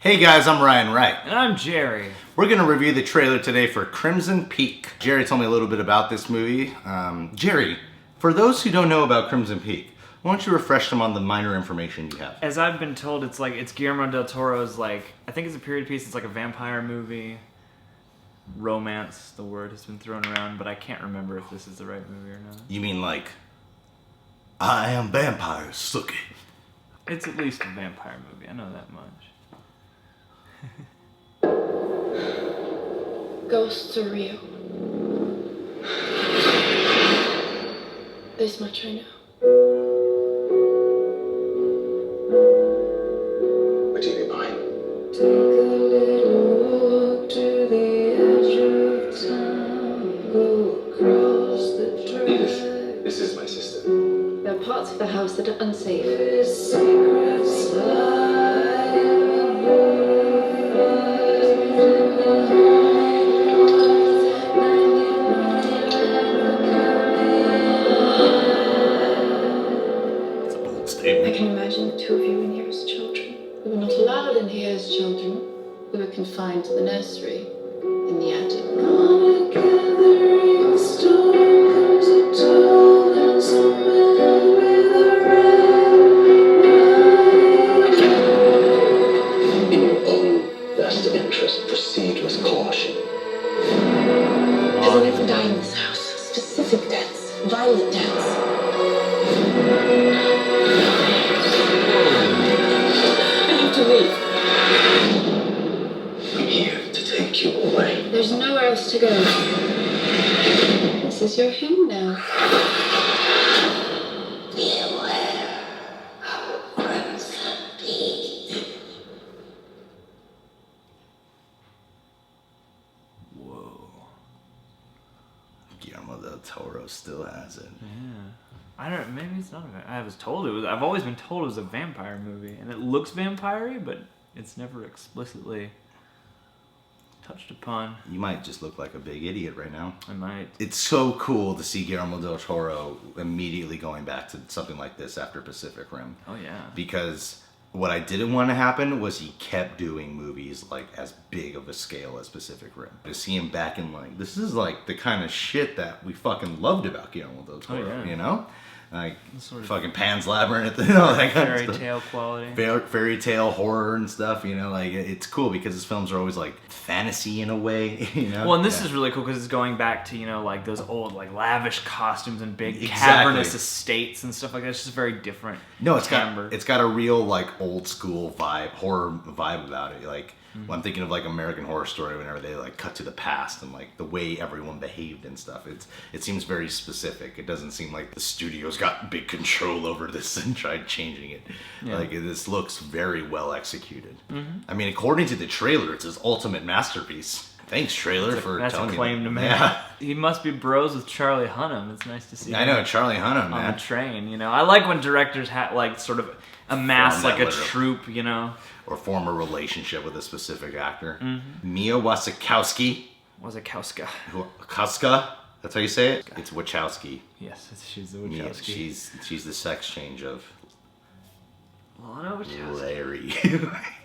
Hey guys, I'm Ryan Wright. And I'm Jerry. We're going to review the trailer today for Crimson Peak. Jerry told me a little bit about this movie. Jerry, for those who don't know about Crimson Peak, why don't you refresh them on the minor information you have? As I've been told, it's Guillermo Del Toro's, I think it's a period piece. It's like a vampire movie. Romance, the word has been thrown around, but I can't remember if this is the right movie or not. You mean like, I am vampire, Sookie? It's at least a vampire movie, I know that much. Ghosts are real. This much I know. What do you leave behind? Take a little walk to the edge of town. Go across the drive. This is my sister. There are parts of the house that are unsafe. Secrets lie in the It's a bold I statement. can imagine the two of you in here as children. We were not allowed in here as children. We were confined to the nursery, in the attic. On a gathering storm comes a tall handsome man with a red In your own best interest, proceed with caution. Has anyone died in this house? Specific deaths, violent deaths. I need to leave. I'm here to take you away. There's nowhere else to go. This is your home now. Beware of Crimson Peak. Whoa. Guillermo Del Toro still has it. Yeah. I don't. Maybe it's not a vampire. I was told it was. I've always been told it was a vampire movie, and it looks vampire-y, but it's never explicitly touched upon. You might just look like a big idiot right now. I might. It's so cool to see Guillermo Del Toro immediately going back to something like this after Pacific Rim. Oh yeah. Because what I didn't want to happen was he kept doing movies like as big of a scale as Pacific Rim. To see him back in this is like the kind of shit that we fucking loved about Guillermo Del Toro, yeah. you know? Like Sort of fucking Pan's Labyrinth, you know, that kind of fairy stuff. tale quality. Fairy tale horror and stuff, you know, like it's cool because his films are always like fantasy in a way, you know. Well, and this is really cool because it's going back to, those old, lavish costumes and big Exactly. cavernous estates and stuff like that. It's just very different. No, it's timbre. got a real old school vibe, horror vibe about it. When I'm thinking of American Horror Story, whenever they cut to the past and the way everyone behaved and stuff, it seems very specific. It doesn't seem like the studio's got big control over this and tried changing it. Yeah. This looks very well executed. Mm-hmm. I mean, according to the trailer, it's his ultimate masterpiece. Thanks, trailer, for That's telling a me claim that. to make. Yeah. He must be bros with Charlie Hunnam. It's nice to see. I him know, Charlie Hunnam, on man. the train. I like when directors sort of amass Form that a little- troupe. Or form a relationship with a specific actor. Mm-hmm. Mia Wasikowska. Wazakowska. Kuska? That's how you say it? It's Wachowski. Yes, she's the Mia, Wachowski. she's the sex change of Lana Wachowski. Larry.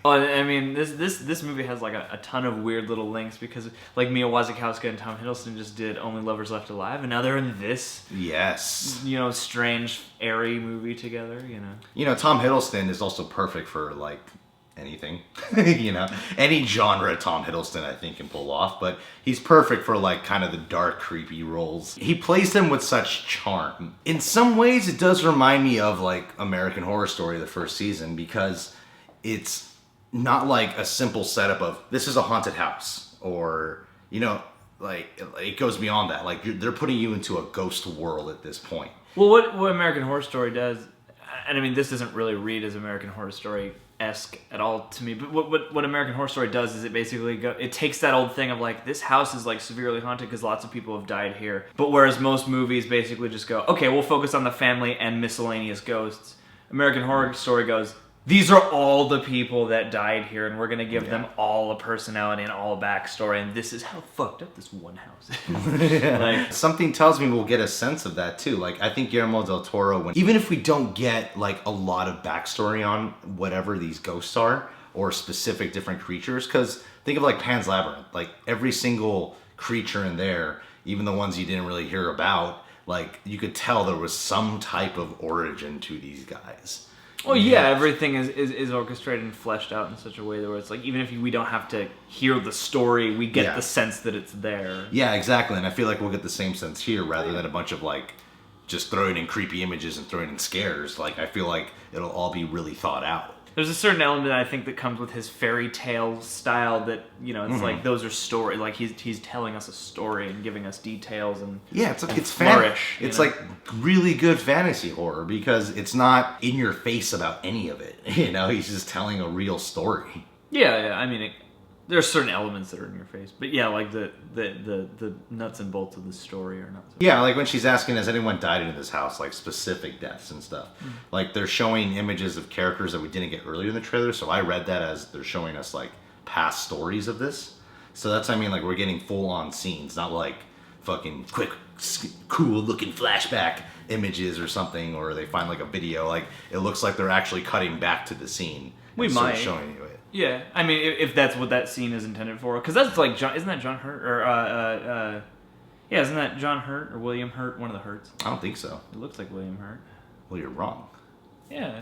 Well, I mean, this movie has a ton of weird little links because Mia Wasikowska and Tom Hiddleston just did Only Lovers Left Alive, and now they're in this Yes. strange, airy movie together. Tom Hiddleston is also perfect for anything. Any genre Tom Hiddleston I think can pull off, but he's perfect for kind of the dark, creepy roles. He plays them with such charm. In some ways, it does remind me of American Horror Story, the first season, because it's not a simple setup of this is a haunted house or it goes beyond that. They're putting you into a ghost world at this point. Well, what American Horror Story does, and I mean, this doesn't really read as American Horror Story-esque at all to me, but what American Horror Story does is it basically it takes that old thing of this house is severely haunted because lots of people have died here. But whereas most movies basically just go, okay, we'll focus on the family and miscellaneous ghosts, American Horror Story goes, these are all the people that died here, and we're going to give them all a personality and all a backstory, and this is how fucked up this one house is. Something tells me we'll get a sense of that too. I think Guillermo Del Toro, even if we don't get a lot of backstory on whatever these ghosts are, or specific different creatures. Because think of like Pan's Labyrinth. Like every single creature in there, even the ones you didn't really hear about, like you could tell there was some type of origin to these guys. Well, yeah, everything is orchestrated and fleshed out in such a way that where it's like, even if we don't have to hear the story, we get the sense that it's there. Yeah, exactly. And I feel like we'll get the same sense here rather than a bunch of like just throwing in creepy images and throwing in scares. Like I feel like it'll all be really thought out. There's a certain element I think that comes with his fairy tale style that, you know, it's like those are story, like he's telling us a story and giving us details and it's flourish. It's like really good fantasy horror because it's not in your face about any of it. You know, he's just telling a real story. Yeah. I mean, there are certain elements that are in your face, but yeah, like the nuts and bolts of the story are not. Yeah, like when she's asking, has anyone died in this house, like specific deaths and stuff. Like they're showing images of characters that we didn't get earlier in the trailer, so I read that as they're showing us like past stories of this. So that's, I mean, like we're getting full on scenes, not like fucking quick, cool looking flashback images or something, or they find like a video. Like it looks like they're actually cutting back to the scene. We might showing you it. Yeah, I mean, if that's what that scene is intended for, because that's like isn't that John Hurt or yeah, isn't that John Hurt or William Hurt, one of the Hurts? I don't think so. It looks like William Hurt. Well, you're wrong. Yeah,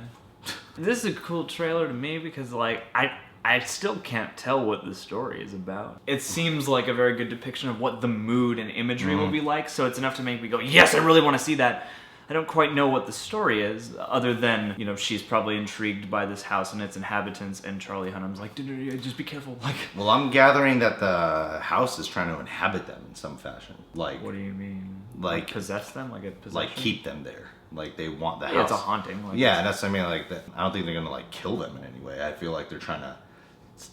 this is a cool trailer to me because like I still can't tell what the story is about. It seems like a very good depiction of what the mood and imagery will be like, so it's enough to make me go, yes, I really want to see that. I don't quite know what the story is, other than, you know, she's probably intrigued by this house and its inhabitants, and Charlie Hunnam's like, just be careful. Like, well, I'm gathering that the house is trying to inhabit them in some fashion. Like, what do you mean? Like possess them, like a possession? Like keep them there. Like they want the house. Yeah, it's a haunting. Like, yeah, that's, I mean, like that. I don't think they're gonna like kill them in any way. I feel like they're trying to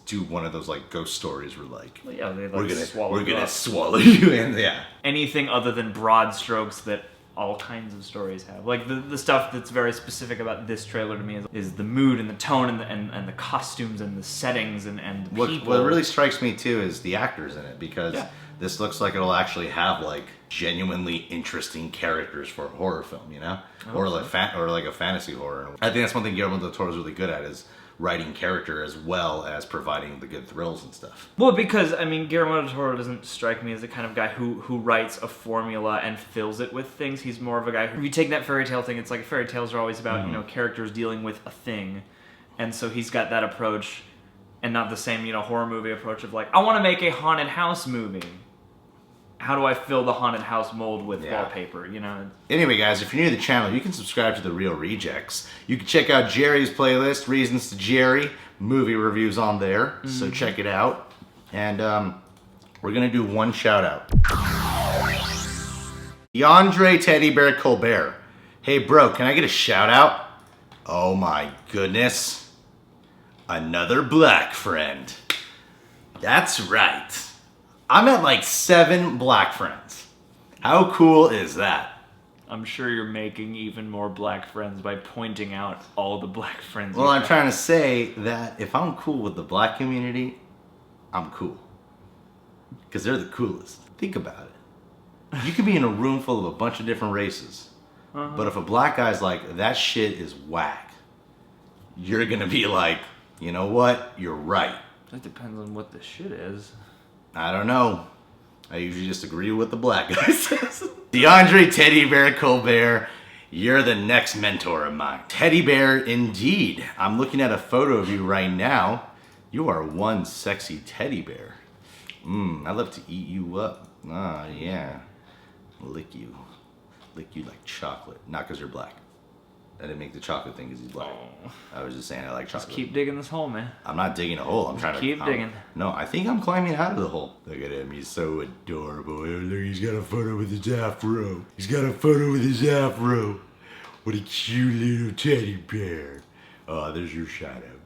do one of those like ghost stories where like, well, yeah, they, like we're gonna swallow you, and yeah. Anything other than broad strokes that all kinds of stories have. Like the stuff that's very specific about this trailer to me is the mood and the tone and the costumes and the settings and the people. What really strikes me too is the actors in it, because this looks like it'll actually have like genuinely interesting characters for a horror film, you know, or like a fantasy horror. I think that's one thing Guillermo Del Toro is really good at, is writing character as well as providing the good thrills and stuff. Well, because, I mean, Guillermo del Toro doesn't strike me as the kind of guy who writes a formula and fills it with things. He's more of a guy who, if you take that fairy tale thing, it's like fairy tales are always about, you know, characters dealing with a thing. And so he's got that approach, and not the same, you know, horror movie approach of like, I want to make a haunted house movie. How do I fill the haunted house mold with wallpaper, you know? Anyway, guys, if you're new to the channel, you can subscribe to The Real Rejects. You can check out Jerry's playlist, Reasons to Jerry, movie reviews on there, so check it out. And we're going to do one shout out. DeAndre Teddy Bear Colbert. Hey, bro, can I get a shout out? Oh my goodness. Another black friend. That's right. I'm at like 7 black friends. How cool is that? I'm sure you're making even more black friends by pointing out all the black friends. Well, I'm trying to say that if I'm cool with the black community, I'm cool. Because they're the coolest. Think about it. You could be in a room full of a bunch of different races. But if a black guy's like, that shit is whack, you're going to be like, you know what? You're right. That depends on what the shit is. I don't know. I usually just agree with what the black guy says. DeAndre Teddy Bear Colbert, you're the next mentor of mine. Teddy Bear, indeed. I'm looking at a photo of you right now. You are one sexy teddy bear. I'd love to eat you up. Ah, yeah. Lick you. Lick you like chocolate. Not because you're black. I didn't make the chocolate thing because he's black. I was just saying I like chocolate. Just keep digging this hole, man. I'm not digging a hole. I'm trying to keep digging. No, I think I'm climbing out of the hole. Look at him. He's so adorable. Look, he's got a photo with his afro. He's got a photo with his afro. What a cute little teddy bear. Oh, there's your shout out.